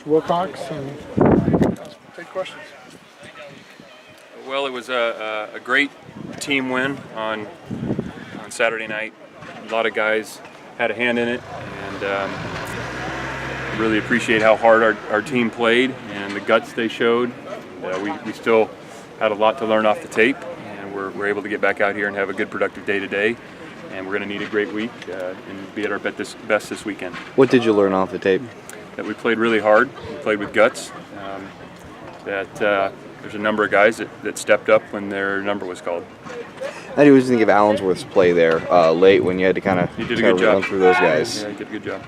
Wilcox, and take questions. Well, it was a great team win on Saturday night. A lot of guys had a hand in it, and really appreciate how hard our team played and the guts they showed. We still had a lot to learn off the tape, and we're able to get back out here and have a good productive day today. And we're going to need a great week and be at our best this weekend. What did you learn off the tape? That we played really hard, we played with guts, that there's a number of guys that stepped up when their number was called. How do you think of Allensworth's play there late when you had to kind of run through those guys? Yeah, he did a good job.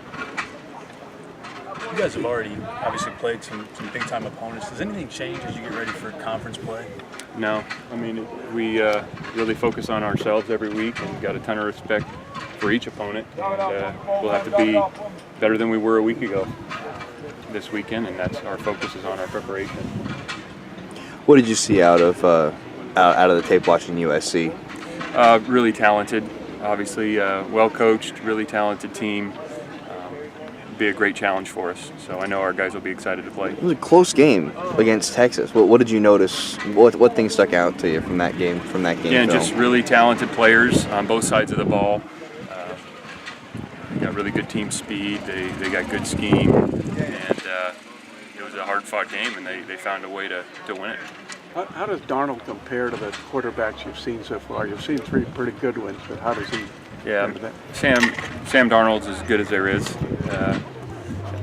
You guys have already obviously played some big-time opponents. Does anything change as you get ready for conference play? No. I mean, we really focus on ourselves every week and got a ton of respect for each opponent. And, we'll have to be better than we were a week ago this weekend, and that's our focus is on our preparation. What did you see out of the tape watching USC? Really talented, obviously well coached, really talented team. Be a great challenge for us. So I know our guys will be excited to play. It was a close game against Texas. What did you notice? What things stuck out to you from that game? Yeah, just really talented players on both sides of the ball. They got really good team speed. They got good scheme, and it was a hard-fought game, and they found a way to win it. How does Darnold compare to the quarterbacks you've seen so far? You've seen three pretty good ones, but how does he compare to that? Sam Darnold's as good as there is.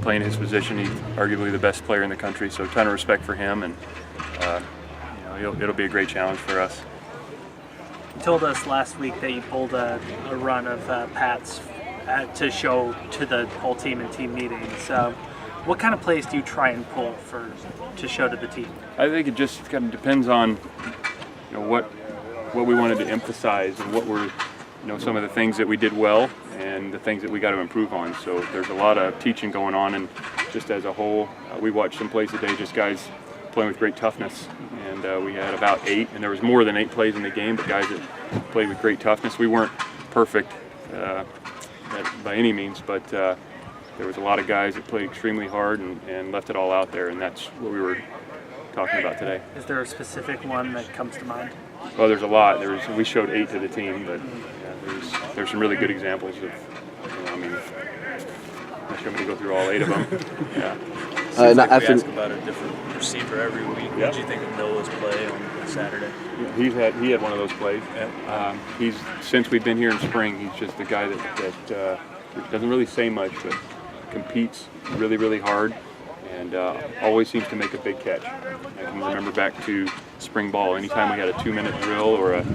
Playing his position, he's arguably the best player in the country, so a ton of respect for him, and it'll be a great challenge for us. You told us last week that you pulled a run of Pats to show to the whole team in team meetings. What kind of plays do you try and pull to show to the team? I think it just kind of depends on what we wanted to emphasize and what were some of the things that we did well and the things that we got to improve on. So there's a lot of teaching going on, and just as a whole, we watched some plays today, just guys playing with great toughness. And we had about 8, and there was more than 8 plays in the game, but guys that played with great toughness. We weren't perfect by any means, but there was a lot of guys that played extremely hard and left it all out there, and that's what we were talking about today. Is there a specific one that comes to mind? Well, there's a lot. We showed 8 to the team, but there's some really good examples of. I'm not sure I'm going to go through all 8 of them. Yeah. Seems like we ask about a different receiver every week. What did you think of Noah's play on Saturday? He had one of those plays. Yeah. He's since we've been here in spring, he's just the guy that doesn't really say much, but competes really, really hard, and always seems to make a big catch. I can remember back to spring ball, anytime we had a 2-minute drill or a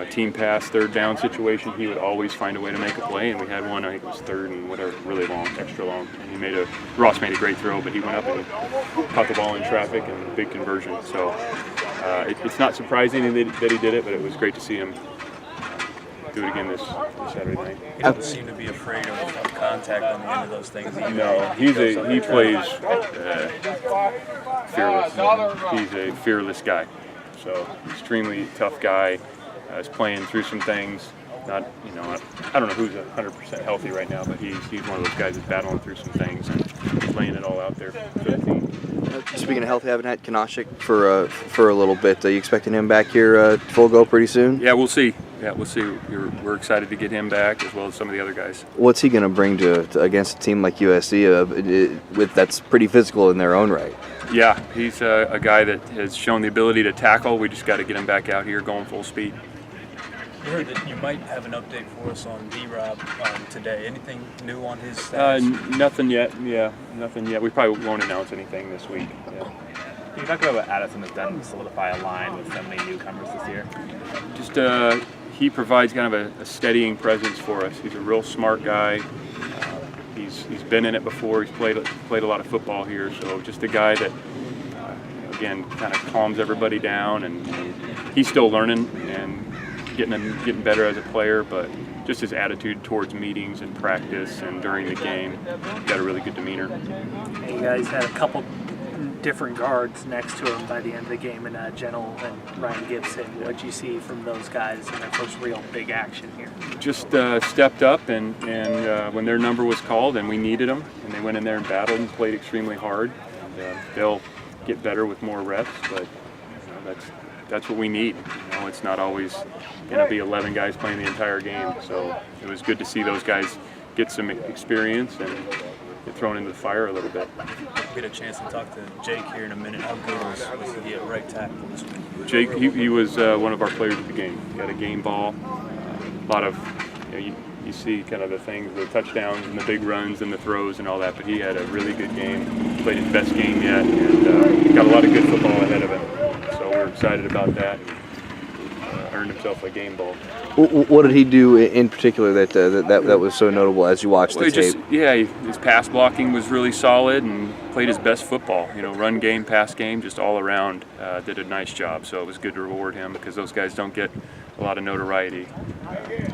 team pass, 3rd down situation, he would always find a way to make a play, and we had one, I think it was 3rd and whatever, really long, extra long, and Ross made a great throw, but he went up and caught the ball in traffic and a big conversion. So it's not surprising that he did it, but it was great to see him do it again this Saturday night. He doesn't seem to be afraid of contact on the end of those things. No, he plays fearless. He's a fearless guy. So extremely tough guy. Is playing through some things. I don't know who's 100% healthy right now, but he's one of those guys that's battling through some things and laying it all out there for the team. Speaking of health, haven't had Kanashik for a little bit. Are you expecting him back here full go pretty soon? Yeah, we'll see. We're excited to get him back as well as some of the other guys. What's he going to bring to against a team like USC that's pretty physical in their own right? Yeah, he's a guy that has shown the ability to tackle. We just got to get him back out here going full speed. I heard that you might have an update for us on D-Rob today. Anything new on his status? Nothing yet. Yeah, nothing yet. We probably won't announce anything this week. Yeah. Can you talk about what Addison has done to solidify a line with so many newcomers this year? Just he provides kind of a steadying presence for us. He's a real smart guy. He's been in it before. He's played a lot of football here. So just a guy that again kind of calms everybody down, and he's still learning and getting better as a player, but just his attitude towards meetings and practice and during the game, got a really good demeanor. You guys had a couple different guards next to him by the end of the game, and Gentle and Ryan Gibson. What'd you see from those guys in their first real big action here? Just stepped up, and when their number was called and we needed them, and they went in there and battled and played extremely hard. And, they'll get better with more reps, but that's what we need. It's not always going to be 11 guys playing the entire game. So it was good to see those guys get some experience and get thrown into the fire a little bit. We'll get a chance to talk to Jake here in a minute. How good was he at right tackle this week? Jake, he was one of our players of the game. He had a game ball, a lot of, you see kind of the things, the touchdowns and the big runs and the throws and all that, but he had a really good game, played his best game yet, and got a lot of good football ahead of him. So we're excited about that. Earned himself a game ball. What did he do in particular that was so notable as you watched the tape? His pass blocking was really solid and played his best football. Run game, pass game, just all around did a nice job. So it was good to reward him because those guys don't get a lot of notoriety.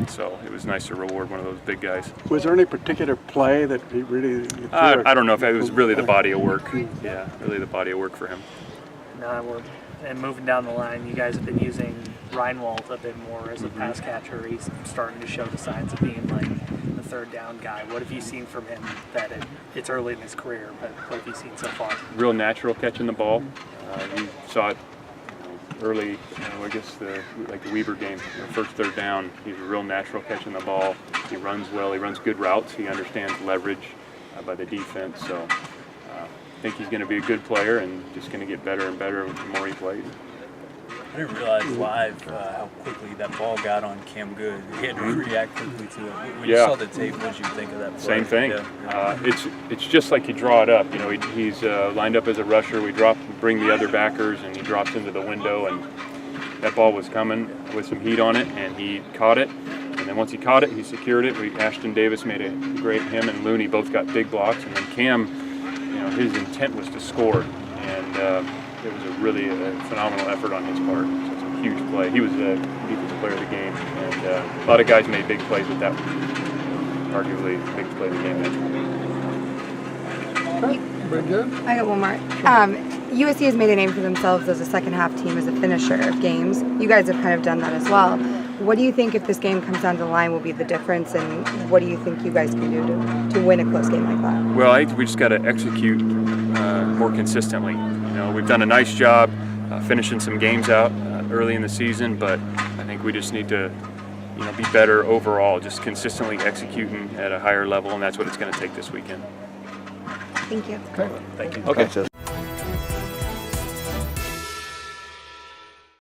So it was nice to reward one of those big guys. Was there any particular play that he really? I don't know if it was really the body of work. Yeah, really the body of work for him. And moving down the line, you guys have been using Reinwald a bit more as a pass catcher. He's starting to show the signs of being like the third down guy. What have you seen from him? It's early in his career, but what have you seen so far? Real natural catching the ball. You saw it early, I guess the Weaver game, the first third down. He's a real natural catching the ball. He runs well. He runs good routes. He understands leverage by the defense. So I think he's going to be a good player and just going to get better and better the more he plays. I didn't realize live how quickly that ball got on Cam Good. He had to react quickly to it. When you saw the tape, what did you think of that play? Same thing. Yeah. It's just like you draw it up. He's lined up as a rusher. We bring the other backers, and he drops into the window, and that ball was coming with some heat on it, and he caught it. And then once he caught it, he secured it. Ashton Davis made a great. Him and Looney both got big blocks, and then Cam, his intent was to score, and it was a really phenomenal effort on his part. So it's a huge play. He was the defensive player of the game, and a lot of guys made big plays with that one. Arguably, the biggest play of the game. Very good. I got one more. USC has made a name for themselves as a second-half team, as a finisher of games. You guys have kind of done that as well. What do you think, if this game comes down to the line, will be the difference, and what do you think you guys can do to win a close game like that? Well, I think we just got to execute more consistently. We've done a nice job finishing some games out early in the season, but I think we just need to be better overall, just consistently executing at a higher level, and that's what it's going to take this weekend. Thank you. Okay. Thank you. Okay.